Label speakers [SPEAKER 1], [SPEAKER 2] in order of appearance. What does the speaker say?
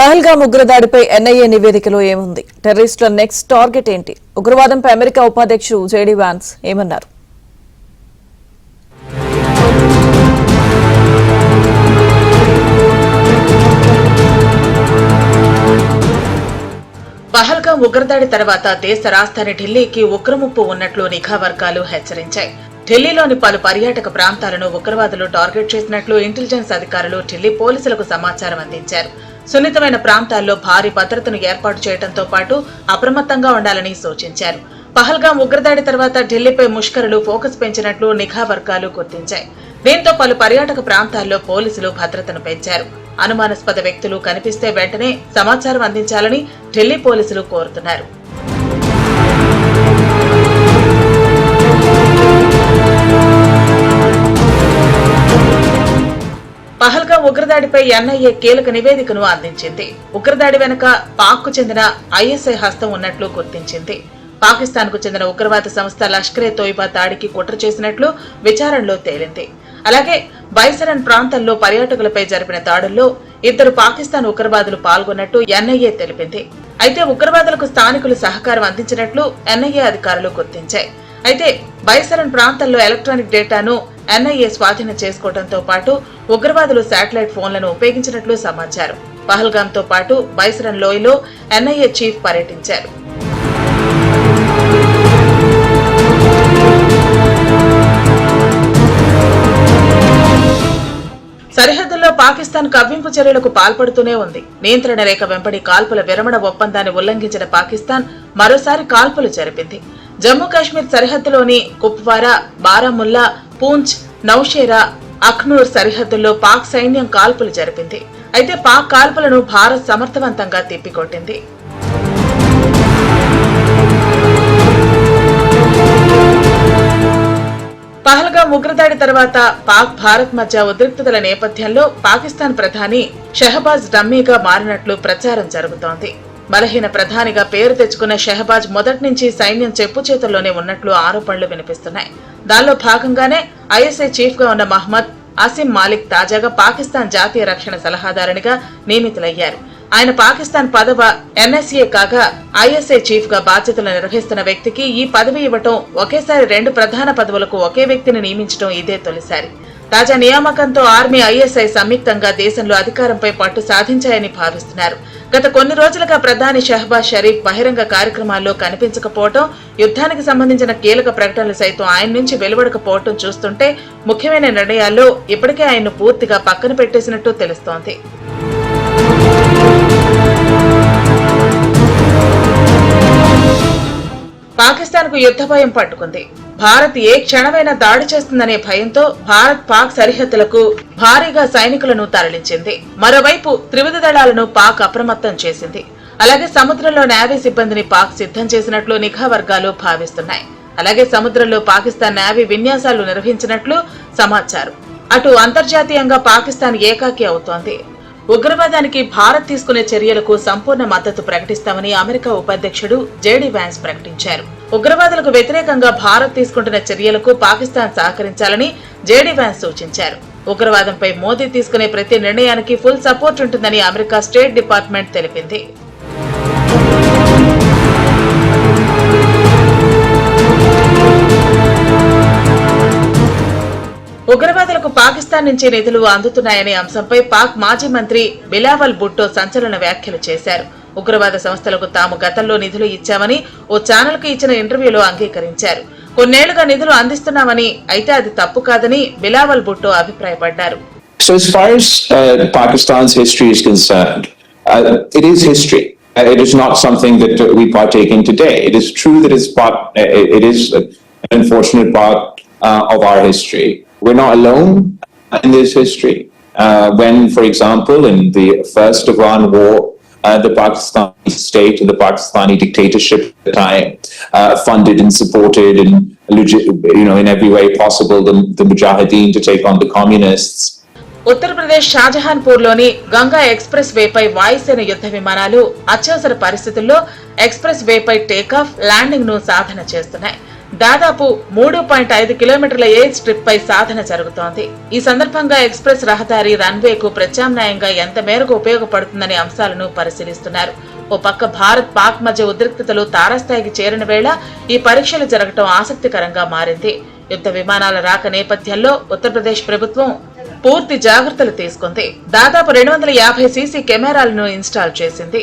[SPEAKER 1] Pahalgam ఉగ్రదాడిపై NIA నివేదికలో ఏముంది? టెర్రరిస్టుల next target ఏంటి? ఉగ్రవాదంపై అమెరికా ఉపాధ్యక్షుడు జేడీ వాన్స్ ఏమన్నారు?
[SPEAKER 2] పహల్గామ్ ఉగ్రదాడి తర్వాత దేశ రాజధాని ఢిల్లీకి ఉగ్రముప్పు ఉన్నట్లు నిఘా వర్గాలు హెచ్చరించాయి. ఢిల్లీలోని పలు పర్యాటక ప్రాంతాలను ఉగ్రవాదులు టార్గెట్ చేసినట్లు ఇంటెలిజెన్స్ అధికారులు ఢిల్లీ పోలీసులకు సమాచారం అందించారు. సున్నితమైన ప్రాంతాల్లో భారీ భద్రతను ఏర్పాటు చేయడంతో పాటు అప్రమత్తంగా ఉండాలని సూచించారు. పహల్గామ్ ఉగ్రదాడి తర్వాత ఢిల్లీపై ముష్కరులు ఫోకస్ పెంచినట్లు నిఘా వర్గాలు గుర్తించాయి. దీంతో పలు పర్యాటక ప్రాంతాల్లో పోలీసులు భద్రతను పెంచారు. అనుమానాస్పద వ్యక్తులు కనిపిస్తే వెంటనే సమాచారం అందించాలని ఢిల్లీ పోలీసులు కోరుతున్నారు. పహల్గామ్ ఉగ్రదాడిపై ఎన్ఐఏ కీలక నివేదికను అందించింది. ఉగ్రదాడి వెనుక పాక్కు చెందిన ఐఎస్ఐ హస్తం ఉన్నట్లు గుర్తించింది. పాకిస్తాన్ కు చెందిన ఉగ్రవాద సంస్థ లష్కరే తోయిబా దాడికి కుట్ర చేసినట్లు విచారణలో తేలింది. అలాగే బైసరన్ ప్రాంతంలో పర్యాటకులపై జరిపిన దాడుల్లో 2 పాకిస్తాన్ ఉగ్రవాదులు పాల్గొన్నట్టు ఎన్ఐఏ తెలిపింది. అయితే ఉగ్రవాదులకు స్థానికులు సహకారం అందించినట్లు ఎన్ఐఏ అధికారులు గుర్తించాయి. అయితే బైసరన్ ప్రాంతంలో ఎలక్ట్రానిక్ డేటాను ఎన్ఐఏ స్వాధీనం చేసుకోవడంతో పాటు ఉగ్రవాదులు శాటిలైట్ ఫోన్లను ఉపయోగించినట్లు సమాచారం. పహల్గామ్ తో పాటు బైసరన్ లోయలో ఎన్ఐఏ చీఫ్ పర్యటించారు. సరిహద్దుల్లో పాకిస్తాన్ కవ్వింపు చర్యలకు పాల్పడుతూనే ఉంది. నియంత్రణ రేఖ వెంబడి కాల్పుల విరమణ ఒప్పందాన్ని ఉల్లంఘించిన పాకిస్తాన్ మరోసారి కాల్పులు జరిపింది. జమ్మూ కాశ్మీర్ సరిహద్దులోని కుప్వారా, బారాముల్లా, పూంచ్, నౌషేరా, అఖ్నూర్ సరిహద్దుల్లో పాక్ సైన్యం కాల్పులు జరిపింది. అయితే పాక్ కాల్పులను భారత్ సమర్థవంతంగా తిప్పికొట్టింది. పహల్గామ్ ఉగ్రదాడి తర్వాత పాక్ భారత్ మధ్య ఉద్రిక్తతల నేపథ్యంలో పాకిస్తాన్ ప్రధాని షహబాజ్ డమ్మీగా మారినట్లు ప్రచారం జరుగుతోంది. బలహీన ప్రధానిగా పేరు తెచ్చుకున్న షహబాజ్ మొదటి నుంచి సైన్యం చెప్పు చేతుల్లోనే ఉన్నట్లు ఆరోపణలు వినిపిస్తున్నాయి. దానిలో భాగంగానే ఐఎస్ఐ చీఫ్ గా ఉన్న మహ్మద్ అసిమ్ మాలిక్ తాజాగా పాకిస్తాన్ జాతీయ రక్షణ సలహాదారునిగా నియమితులయ్యారు. ఆయన పాకిస్తాన్ పదవ ఎన్ఎస్ఏ కాగా ఐఎస్ఐ చీఫ్ గా బాధ్యతలు నిర్వహిస్తున్న వ్యక్తికి ఈ పదవి ఇవ్వటం, ఒకేసారి 2 ప్రధాన పదవులకు ఒకే వ్యక్తిని నియమించడం ఇదే తొలిసారి. తాజా నియామకంతో ఆర్మీ, ఐఎస్ఐ సంయుక్తంగా దేశంలో అధికారంపై పట్టు సాధించాయని భావిస్తున్నారు. గత కొన్ని రోజులుగా ప్రధాని షహబాజ్ షరీఫ్ బహిరంగ కార్యక్రమాల్లో కనిపించకపోవడం, యుద్ధానికి సంబంధించిన కీలక ప్రకటనలు సైతం ఆయన నుంచి వెలువడకపోవడం చూస్తుంటే ముఖ్యమైన నిర్ణయాల్లో ఇప్పటికే ఆయన్ను పూర్తిగా పక్కన పెట్టేసినట్టు తెలుస్తోంది. పాకిస్తాన్ కు యుద్ధ భయం పట్టుకుంది. భారత్ ఏ క్షణమైనా దాడి చేస్తుందనే భయంతో భారత్ పాక్ సరిహద్దులకు భారీగా సైనికులను తరలించింది. మరోవైపు త్రివిధ దళాలను పాక్ అప్రమత్తం చేసింది. అలాగే సముద్రంలో నేవీ సిబ్బందిని పాక్ సిద్ధం చేసినట్లు నిఘా వర్గాలు భావిస్తున్నాయి. అలాగే సముద్రంలో పాకిస్తాన్ నేవీ విన్యాసాలు నిర్వహించినట్లు సమాచారం. అటు అంతర్జాతీయంగా పాకిస్తాన్ ఏకాకి అవుతోంది. ఉగ్రవాదానికి భారత్ తీసుకునే చర్యలకు సంపూర్ణ మద్దతు ప్రకటిస్తామని అమెరికా ఉపాధ్యక్షుడు జేడీ వాన్స్ ప్రకటించారు. ఉగ్రవాదులకు వ్యతిరేకంగా భారత్ తీసుకుంటున్న చర్యలకు పాకిస్తాన్ సహకరించాలని జేడీ వాన్స్ సూచించారు. ఉగ్రవాదంపై మోదీ తీసుకునే ప్రతి నిర్ణయానికి ఫుల్ సపోర్ట్ ఉంటుందని అమెరికా స్టేట్ డిపార్ట్మెంట్ తెలిపింది. ఉగ్రవాదులకు పాకిస్తాన్ నుంచి నిధులు అందుతున్నాయనే అంశంపై పాక్ మాజీ మంత్రి బిలావల్ భుట్టో సంచలన వ్యాఖ్యలు చేశారు. ఉగ్రవాద సంస్థలకు తాము గతంలో నిధులు ఇచ్చామని ఓ ఛానల్ కు ఇచ్చిన ఇంటర్వ్యూలో అంగీకరించారు. కొన్నేళ్లుగా నిధులు అందిస్తున్నామని, అయితే అది తప్పు కాదని బిలావల్ భుట్టో అభిప్రాయపడ్డారు.
[SPEAKER 3] So as far as Pakistan's history is concerned, it is history. It is not something that we partake in today. It is true that it is an unfortunate part of our history. We're not alone in this history. When, for example, in the first Afghan war, the Pakistani state and the Pakistani dictatorship at the time funded and supported in every way possible the Mujahideen to take on the communists.
[SPEAKER 2] Uttar Pradesh Shahjahanpur లోని Ganga express వేపై వాయుసేన యుద్ధ విమానాలు అత్యవసర పరిస్థితుల్లో express వేపై takeoff, landing ను సాధన చేస్తున్నాయి. దాదాపు 3.5 కిలోమీటర్ల ఎయిర్ స్ట్రిప్ పై సాధన జరుగుతోంది. ఈ సందర్భంగా ఎక్స్ప్రెస్ రహదారి రన్వేకు ప్రత్యామ్నాయంగా ఎంత మేరకు ఉపయోగపడుతుందనే అంశాలను పరిశీలిస్తున్నారు. ఓ పక్క భారత్ పాక్ మధ్య ఉద్రిక్తతలు తారాస్థాయికి చేరిన వేళ ఈ పరీక్షలు జరగటం ఆసక్తికరంగా మారింది. యుద్ధ విమానాల రాక నేపథ్యంలో ఉత్తరప్రదేశ్ ప్రభుత్వం పూర్తి జాగ్రత్తలు తీసుకుంది. దాదాపు 250 సీసీ కెమెరాలను ఇన్స్టాల్ చేసింది.